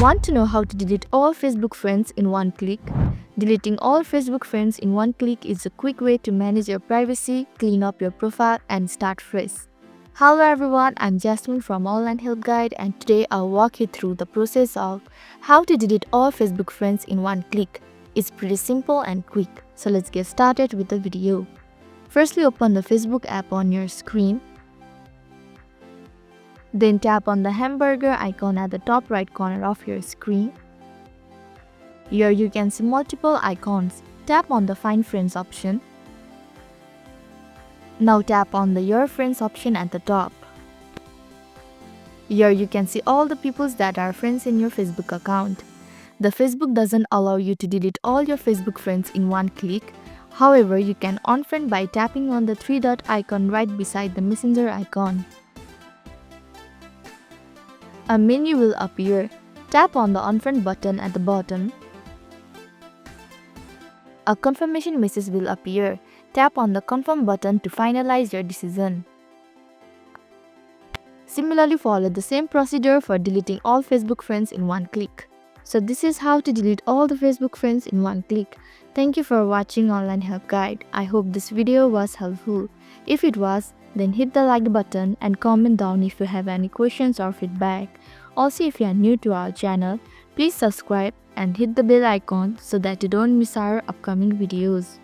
Want to know how to delete all Facebook friends in one click? Deleting all Facebook friends in one click is a quick way to manage your privacy, clean up your profile, and start fresh. Hello everyone, I'm Jasmine from Online Help Guide, and today I'll walk you through the process of how to delete all Facebook friends in one click. It's pretty simple and quick, so let's get started with the video. Firstly, open the Facebook app on your screen. Then tap on the hamburger icon at the top right corner of your screen. Here you can see multiple icons. Tap on the Find Friends option. Now tap on the Your Friends option at the top. Here you can see all the people that are friends in your Facebook account. The Facebook doesn't allow you to delete all your Facebook friends in one click. However, you can unfriend by tapping on the three dot icon right beside the Messenger icon. A menu will appear. Tap on the Unfriend button at the bottom. A confirmation message will appear. Tap on the Confirm button to finalize your decision. Similarly, follow the same procedure for deleting all Facebook friends in one click. So this is how to delete all the Facebook friends in one click. Thank you for watching Online Help Guide. I hope this video was helpful. If it was, then hit the like button and comment down if you have any questions or feedback. Also, if you are new to our channel, please subscribe and hit the bell icon so that you don't miss our upcoming videos.